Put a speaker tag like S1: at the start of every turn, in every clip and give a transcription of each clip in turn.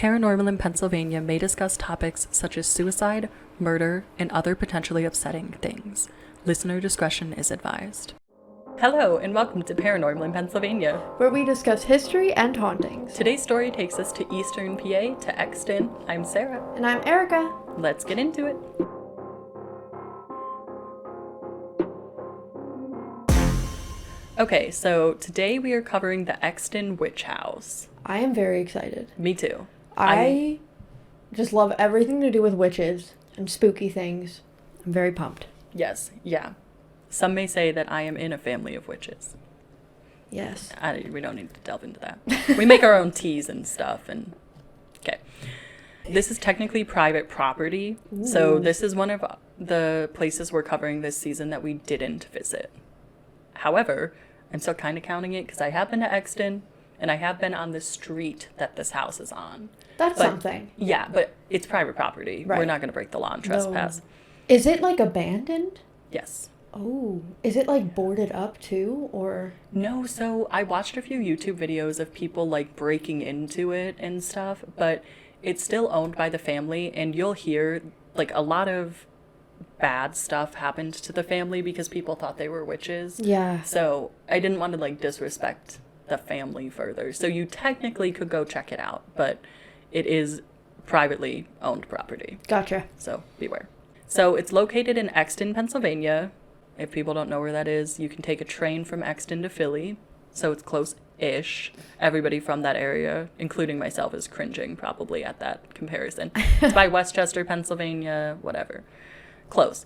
S1: Paranormal in Pennsylvania may discuss topics such as suicide, murder, and other potentially upsetting things. Listener discretion is advised. Hello, and welcome to Paranormal in Pennsylvania,
S2: where we discuss history and hauntings.
S1: Today's story takes us to Eastern PA, to Exton. I'm Sarah.
S2: And I'm Erica.
S1: Let's get into it. Okay, so today we are covering the Exton Witch House.
S2: I am very excited.
S1: Me too.
S2: I just love everything to do with witches and spooky things. I'm very pumped.
S1: Yes, yeah. Some may say that I am in a family of witches.
S2: Yes.
S1: We don't need to delve into that. We make our own teas and stuff, and okay. This is technically private property, so this is one of the places we're covering this season that we didn't visit. However, I'm still kind of counting it because I have been to Exton, and I have been on the street that this house is on.
S2: That's something.
S1: Yeah, but it's private property. Right. We're not going to break the law and trespass.
S2: No. Is it, like, abandoned?
S1: Yes.
S2: Oh, is it, like, boarded up, too, or?
S1: No, so I watched a few YouTube videos of people, like, breaking into it and stuff, but it's still owned by the family, and you'll hear, like, a lot of bad stuff happened to the family because people thought they were witches.
S2: Yeah.
S1: So I didn't want to, like, disrespect the family further. So you technically could go check it out, but it is privately owned property.
S2: Gotcha.
S1: So beware. So it's located in Exton, Pennsylvania. If people don't know where that is, you can take a train from Exton to Philly. So it's close-ish. Everybody from that area, including myself, is cringing probably at that comparison. It's by Westchester, Pennsylvania, whatever. Close.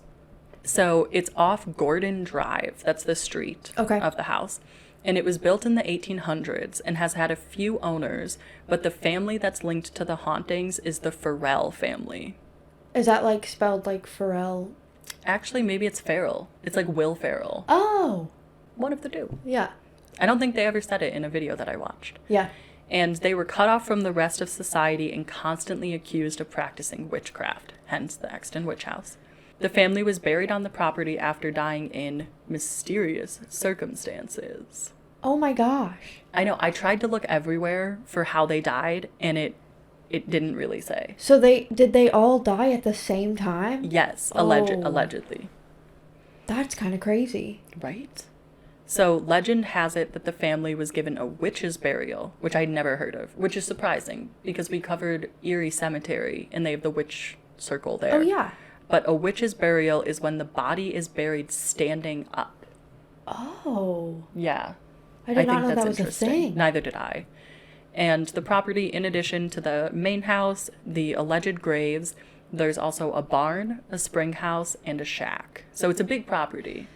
S1: So it's off Gordon Drive. That's the street of the house. And it was built in the 1800s and has had a few owners, but the family that's linked to the hauntings is the Farrell family.
S2: Is that, like, spelled like Pharrell?
S1: Actually, maybe it's Farrell. It's like Will Ferrell.
S2: Oh.
S1: One of the two.
S2: Yeah.
S1: I don't think they ever said it in a video that I watched.
S2: Yeah.
S1: And they were cut off from the rest of society and constantly accused of practicing witchcraft, hence the Exton Witch House. The family was buried on the property after dying in mysterious circumstances.
S2: Oh my gosh.
S1: I know, I tried to look everywhere for how they died, and it didn't really say.
S2: So did they all die at the same time?
S1: Yes, allegedly.
S2: That's kind of crazy.
S1: Right? So legend has it that the family was given a witch's burial, which I'd never heard of, which is surprising because we covered Erie Cemetery and they have the witch circle there.
S2: Oh, yeah.
S1: But a witch's burial is when the body is buried standing up.
S2: Oh.
S1: Yeah.
S2: I did not know that was a thing.
S1: Neither did I. And the property, in addition to the main house, the alleged graves, there's also a barn, a spring house, and a shack. So it's a big property.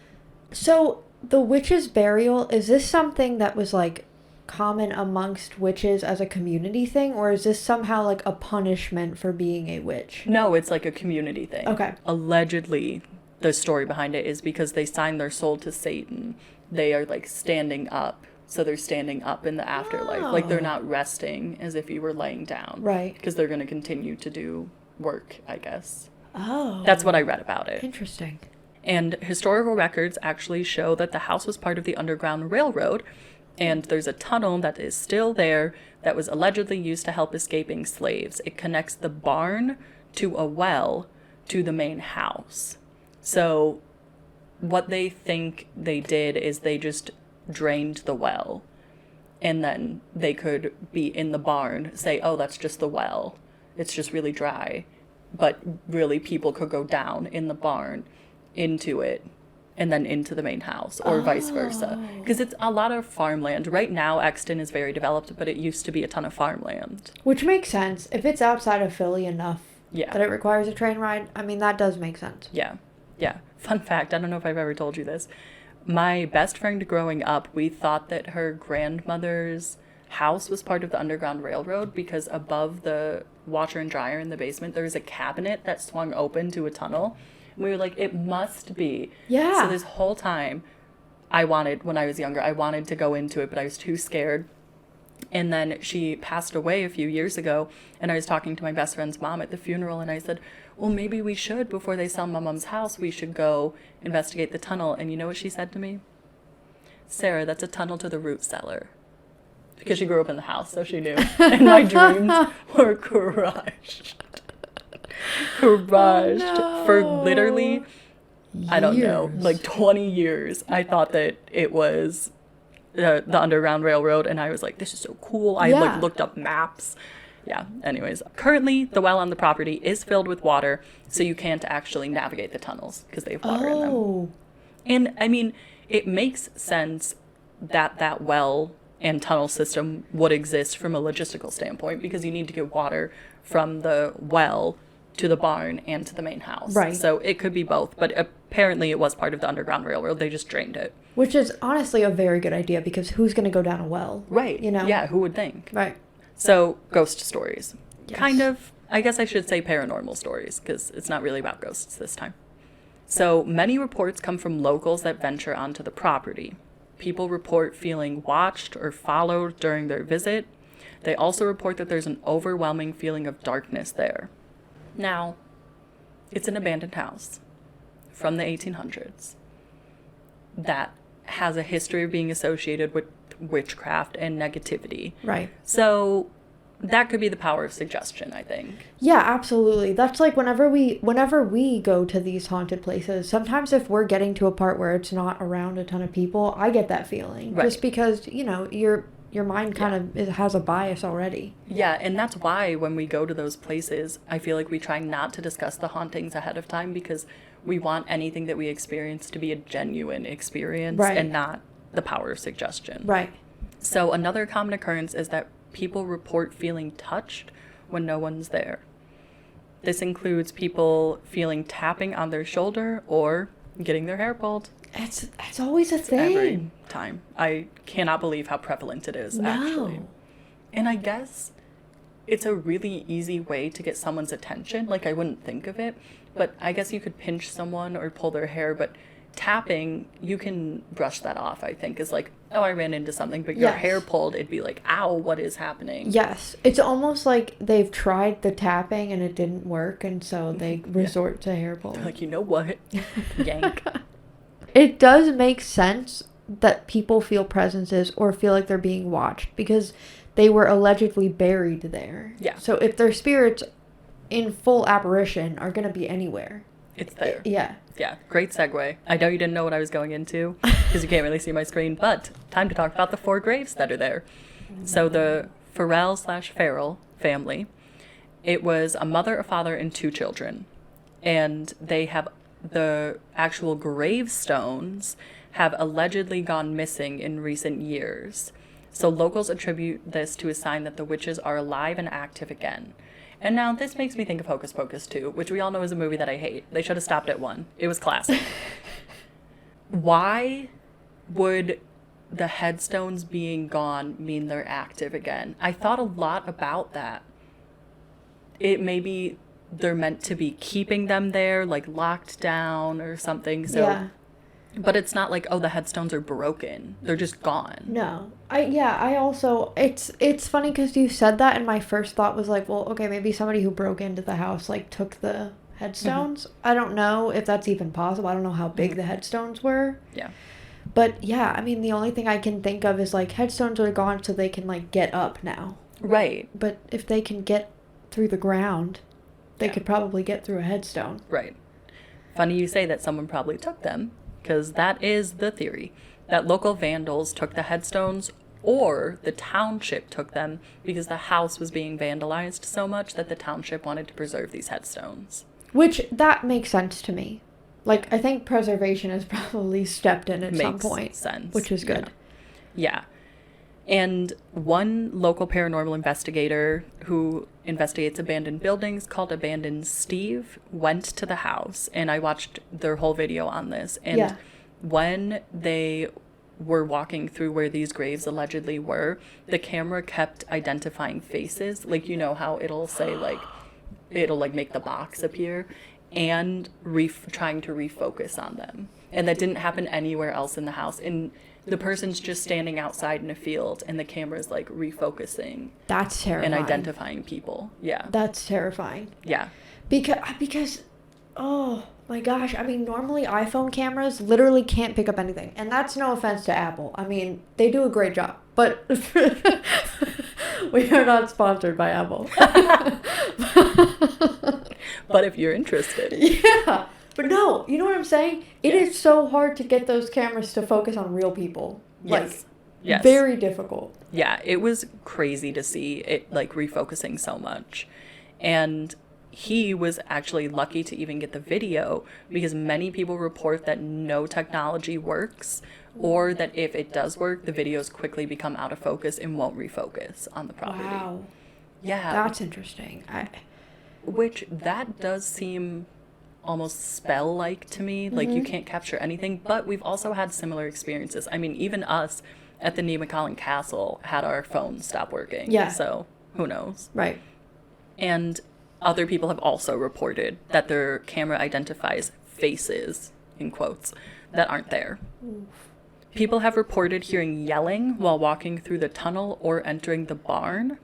S2: So the witch's burial, is this something that was, like, common amongst witches as a community thing, or is this somehow, like, a punishment for being a witch?
S1: No, it's like a community thing.
S2: Okay.
S1: Allegedly, the story behind it is because they signed their soul to Satan. They are, like, standing up. So they're standing up in the afterlife.
S2: Oh.
S1: Like, they're not resting as if you were laying down.
S2: Right.
S1: Because they're going to continue to do work, I guess.
S2: Oh.
S1: That's what I read about it.
S2: Interesting.
S1: And historical records actually show that the house was part of the Underground Railroad, and there's a tunnel that is still there that was allegedly used to help escaping slaves. It connects the barn to a well to the main house. So what they think they did is they just drained the well, and then they could be in the barn, say, oh, that's just the well. It's just really dry. But really, people could go down in the barn into it and then into the main house, or vice versa. Because it's a lot of farmland. Right now, Exton is very developed, but it used to be a ton of farmland.
S2: Which makes sense. If it's outside of Philly enough that it requires a train ride, I mean, that does make sense.
S1: Yeah. Yeah. Fun fact, I don't know if I've ever told you this. My best friend growing up, we thought that her grandmother's house was part of the Underground Railroad because above the washer and dryer in the basement, there was a cabinet that swung open to a tunnel. And we were like, it must be.
S2: Yeah.
S1: So this whole time, when I was younger, I wanted to go into it, but I was too scared. And then she passed away a few years ago, and I was talking to my best friend's mom at the funeral, and I said, well, maybe we should, before they sell my mom's house, we should go investigate the tunnel. And you know what she said to me? Sarah, that's a tunnel to the root cellar. because she grew up in the house, so she knew. And my dreams were crushed. Crushed.
S2: Oh, no.
S1: For literally, I don't know,
S2: Years.
S1: like 20 years. I thought that it was the Underground Railroad, and I was like, this is so cool. I
S2: Yeah.
S1: like looked up maps. Yeah, anyways. Currently, the well on the property is filled with water, so you can't actually navigate the tunnels because they have water in them.
S2: Oh,
S1: And, I mean, it makes sense that that well and tunnel system would exist from a logistical standpoint because you need to get water from the well to the barn and to the main house.
S2: Right.
S1: So it could be both, but apparently it was part of the Underground Railroad. They just drained it.
S2: which is honestly a very good idea because who's going to go down a well?
S1: Right.
S2: You know?
S1: Yeah, who would think?
S2: Right.
S1: So, ghost stories.
S2: Yes.
S1: Kind of, I guess I should say paranormal stories because it's not really about ghosts this time. So, many reports come from locals that venture onto the property. People report feeling watched or followed during their visit. They also report that there's an overwhelming feeling of darkness there. Now, it's an abandoned house from the 1800s that has a history of being associated with witchcraft and negativity.
S2: Right.
S1: So that could be the power of suggestion, I think.
S2: Yeah, absolutely. That's like whenever we go to these haunted places, sometimes if we're getting to a part where it's not around a ton of people, I get that feeling.
S1: Right.
S2: Just because, you know, your mind kind of has a bias already.
S1: Yeah, and that's why when we go to those places, I feel like we try not to discuss the hauntings ahead of time because we want anything that we experience to be a genuine experience
S2: Right.
S1: and not the power of suggestion.
S2: Right.
S1: So another common occurrence is that people report feeling touched when no one's there. This includes people feeling tapping on their shoulder or getting their hair pulled.
S2: It's always a thing.
S1: Every time. I cannot believe how prevalent it is, actually.
S2: No.
S1: And I guess it's a really easy way to get someone's attention. Like, I wouldn't think of it, but I guess you could pinch someone or pull their hair, but tapping, you can brush that off, I think, is like, oh, I ran into something, but your
S2: Yes.
S1: hair pulled, it'd be like, ow, what is happening?
S2: Yes. It's almost like they've tried the tapping and it didn't work, and so they resort to hair pulling.
S1: They're like, you know what? Yank.
S2: It does make sense that people feel presences or feel like they're being watched because they were allegedly buried there.
S1: Yeah.
S2: So if their spirits in full apparition are going to be anywhere.
S1: It's there.
S2: Yeah.
S1: Yeah, great segue. I know you didn't know what I was going into because you can't really see my screen, but time to talk about the 4 graves that are there. So the Farrell family, it was a mother, a father, and 2 children. And they have the actual gravestones have allegedly gone missing in recent years. So locals attribute this to a sign that the witches are alive and active again. And now this makes me think of Hocus Pocus 2, which we all know is a movie that I hate. They should have stopped at 1. It was classic. Why would the headstones being gone mean they're active again? I thought a lot about that. It maybe they're meant to be keeping them there, like locked down or something. So,
S2: Yeah.
S1: But it's not like, oh, the headstones are broken. They're just gone.
S2: No. I also, it's funny because you said that and my first thought was like, well, okay, maybe somebody who broke into the house, like, took the headstones. I don't know if that's even possible. I don't know how big the headstones were.
S1: Yeah.
S2: But yeah, I mean, the only thing I can think of is like headstones are gone so they can like get up now.
S1: Right.
S2: But if they can get through the ground, they
S1: Yeah.
S2: could probably get through a headstone.
S1: Right. Funny you say that someone probably took them, because that is the theory, that local vandals took the headstones or the township took them because the house was being vandalized so much that the township wanted to preserve these headstones.
S2: Which, that makes sense to me. Like, I think preservation has probably stepped in at some
S1: Makes
S2: point.
S1: sense.
S2: Which is good.
S1: Yeah. And one local paranormal investigator who investigates abandoned buildings called Abandoned Steve went to the house, and I watched their whole video on this. And
S2: Yeah.
S1: when they were walking through where these graves allegedly were, the camera kept identifying faces. Like, you know how it'll say, like, it'll, like, make the box appear, and trying to refocus on them. And that didn't happen anywhere else in the house. And the person's just standing outside in a field, and the camera's, like, refocusing
S2: That's terrifying.
S1: and identifying people. Yeah.
S2: That's terrifying.
S1: Yeah.
S2: Because, oh my gosh, I mean, normally iPhone cameras literally can't pick up anything. And that's no offense to Apple. I mean, they do a great job. but we are not sponsored by Apple.
S1: But if you're interested.
S2: Yeah. But no, you know what I'm saying? It is so hard to get those cameras to focus on real people.
S1: Yes.
S2: Like, very difficult.
S1: Yeah, it was crazy to see it, like, refocusing so much. And he was actually lucky to even get the video because many people report that no technology works, or that if it does work, the videos quickly become out of focus and won't refocus on the property.
S2: Wow.
S1: Yeah.
S2: That's interesting.
S1: Which, that does seem almost spell-like to me. Like, you can't capture anything, but we've also had similar experiences. I mean, even us at the Nemacolin Castle had our phones stop working.
S2: Yeah.
S1: So, who knows?
S2: Right.
S1: And other people have also reported that their camera identifies faces, in quotes, that aren't there.
S2: Oof.
S1: People have reported hearing yelling while walking through the tunnel or entering the barn.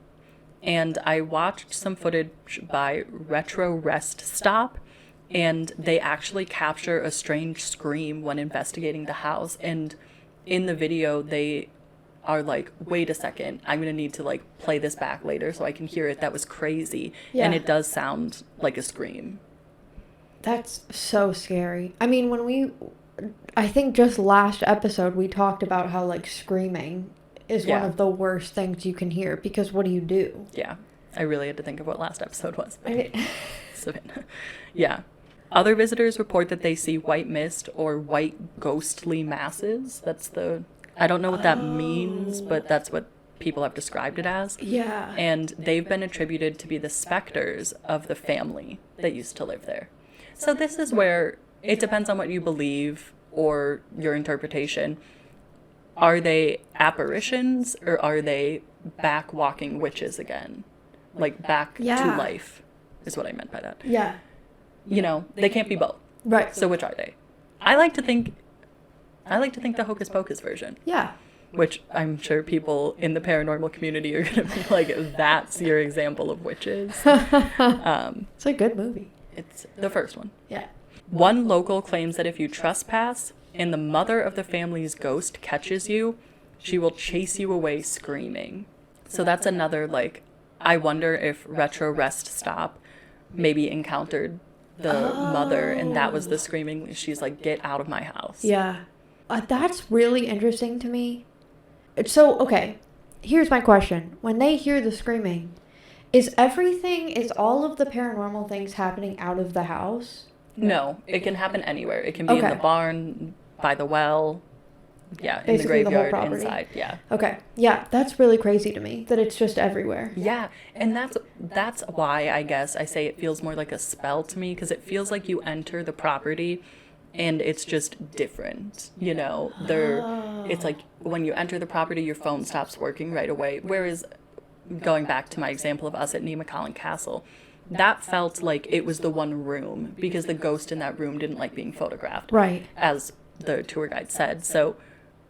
S1: And I watched some footage by Retro Rest Stop, and they actually capture a strange scream when investigating the house. And in the video, they are like, wait a second, I'm going to need to like play this back later so I can hear it. That was crazy. Yeah. And it does sound like a scream.
S2: That's so scary. I mean, I think just last episode, we talked about how like screaming is one of the worst things you can hear, because what do you do?
S1: Yeah. I really had to think of what last episode was.
S2: So,
S1: yeah. Other visitors report that they see white mist or white ghostly masses. I don't know what that means, but that's what people have described it as.
S2: Yeah.
S1: And they've been attributed to be the specters of the family that used to live there. So this is where it depends on what you believe or your interpretation. Are they apparitions, or are they back walking witches again? Like back to life is what I meant by that.
S2: Yeah.
S1: You know, they can't be both.
S2: Right.
S1: So which are they? I like to think the Hocus Pocus version.
S2: Yeah.
S1: Which I'm sure people in the paranormal community are going to be like, that's your example of witches.
S2: It's a good movie.
S1: It's the first one.
S2: Yeah.
S1: One local claims that if you trespass and the mother of the family's ghost catches you, she will chase you away screaming. So that's another, like, I wonder if Retro Rest Stop maybe encountered the mother, and that was the screaming. She's like, get out of my house.
S2: Yeah. That's really interesting to me. So, okay, here's my question. When they hear the screaming, is all of the paranormal things happening out of the house?
S1: No, it can happen anywhere. It can be in the barn, by the well, in the graveyard, inside,
S2: Okay, yeah, that's really crazy to me, that it's just everywhere.
S1: Yeah, and that's why I guess I say it feels more like a spell to me, because it feels like you enter the property and it's just different, you know? It's like when you enter the property, your phone stops working right away, whereas going back to my example of us at Nemacolin Castle, that felt like it was the one room, because the ghost in that room didn't like being photographed.
S2: Right.
S1: As the tour guide said. So,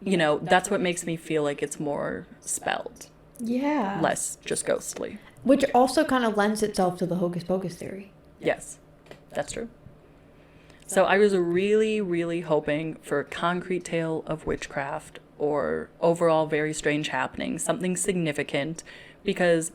S1: you know, that's what makes me feel like it's more spelled.
S2: Yeah.
S1: Less just ghostly.
S2: Which also kind of lends itself to the Hocus Pocus theory.
S1: Yes, that's true. So I was really, really hoping for a concrete tale of witchcraft or overall very strange happenings, something significant, because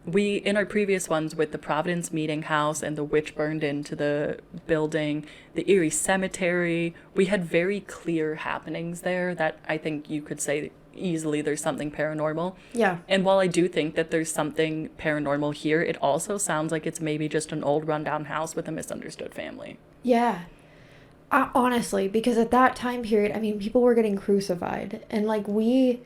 S1: we, in our previous ones with the Providence Meeting House and the witch burned into the building, the Erie Cemetery, we had very clear happenings there that I think you could say easily there's something paranormal.
S2: Yeah.
S1: And while I do think that there's something paranormal here, it also sounds like it's maybe just an old rundown house with a misunderstood family.
S2: Yeah. Honestly, because at that time period, I mean, people were getting crucified, and like we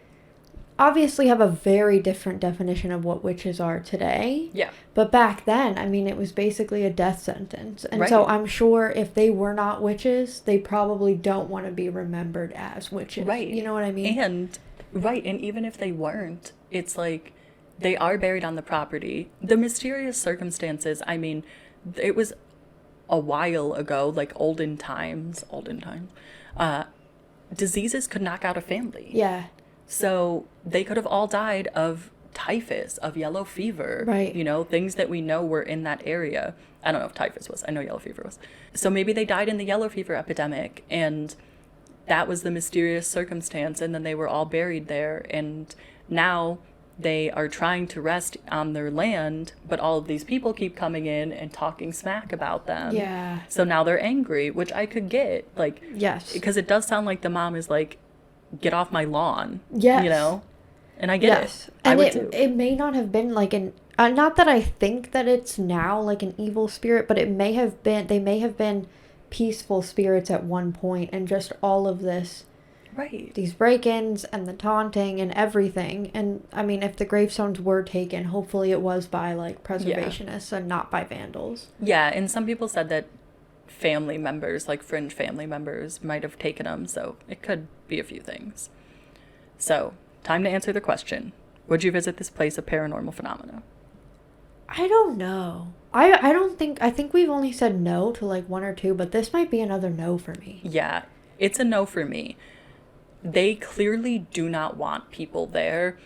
S2: obviously have a very different definition of what witches are today.
S1: Yeah.
S2: But back then, I mean, it was basically a death sentence. And
S1: right.
S2: So I'm sure if they were not witches, they probably don't want to be remembered as witches.
S1: Right.
S2: You know what I mean?
S1: And even if they weren't, it's like they are buried on the property. The mysterious circumstances, I mean, it was a while ago, like olden times, diseases could knock out a family.
S2: Yeah.
S1: So they could have all died of typhus, of yellow fever,
S2: right?
S1: You know, things that we know were in that area. I don't know if typhus was. I know yellow fever was. So maybe they died in the yellow fever epidemic, and that was the mysterious circumstance, and then they were all buried there, and now they are trying to rest on their land, but all of these people keep coming in and talking smack about them.
S2: Yeah.
S1: So now they're angry, which I could get. Like,
S2: Yes.
S1: because it does sound like the mom is like, get off my lawn.
S2: Yes.
S1: You know? And I get it.
S2: And
S1: I would too.
S2: it may not have been like an, not that I think that it's now like an evil spirit, but they may have been peaceful spirits at one point, and just all of this.
S1: Right.
S2: These break-ins and the taunting and everything. And I mean, if the gravestones were taken, hopefully it was by like preservationists and not by vandals.
S1: Yeah, and some people said that family members, like fringe family members, might have taken them, so it could be a few things. So, time to answer the question. Would you visit this place of paranormal phenomena?
S2: I don't know. I think we've only said no to like one or two, but this might be another no for me.
S1: Yeah, it's a no for me. They clearly do not want people there.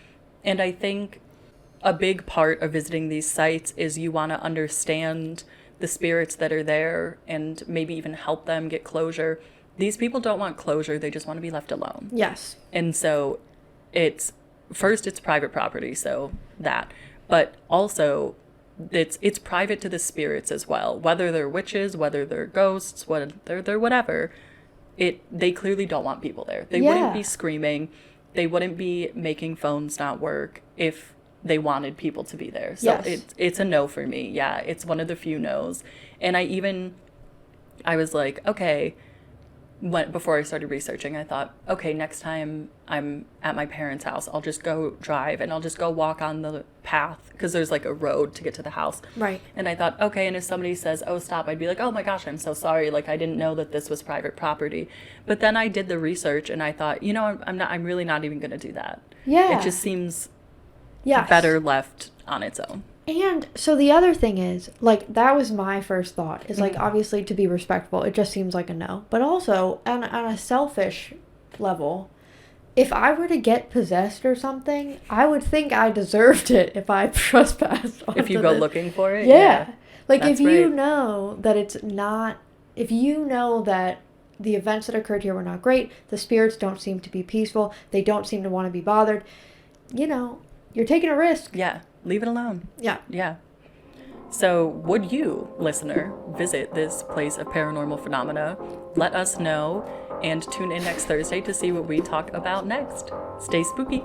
S1: And I think a big part of visiting these sites is you want to understand the spirits that are there and maybe even help them get closure. These people don't want closure. They just want to be left alone.
S2: Yes.
S1: And so it's private property, so that. But also it's private to the spirits as well. Whether they're witches, whether they're ghosts, whether they're whatever. They clearly don't want people there. They wouldn't be screaming. They wouldn't be making phones not work if they wanted people to be there. So it's a no for me. Yeah, it's one of the few no's. And I was like, okay, before I started researching, I thought, okay, next time I'm at my parents' house, I'll just go drive and I'll just go walk on the path, because there's like a road to get to the house.
S2: Right.
S1: And I thought, okay, and if somebody says, oh, stop, I'd be like, oh my gosh, I'm so sorry. Like, I didn't know that this was private property. But then I did the research and I thought, you know, I'm really not even going to do that.
S2: Yeah.
S1: It just seems better left on its own.
S2: And so the other thing is, like, that was my first thought, is, like, obviously to be respectful, it just seems like a no. But also, on a selfish level, if I were to get possessed or something, I would think I deserved it if I trespassed onto
S1: If you go looking for it?
S2: Yeah. Like,
S1: That's
S2: if you know that it's not, if you know that the events that occurred here were not great, the spirits don't seem to be peaceful, they don't seem to want to be bothered, you know, you're taking a risk.
S1: Yeah. Leave it alone.
S2: Yeah.
S1: Yeah. So, would you, listener, visit this place of paranormal phenomena? Let us know, and tune in next Thursday to see what we talk about next. Stay spooky.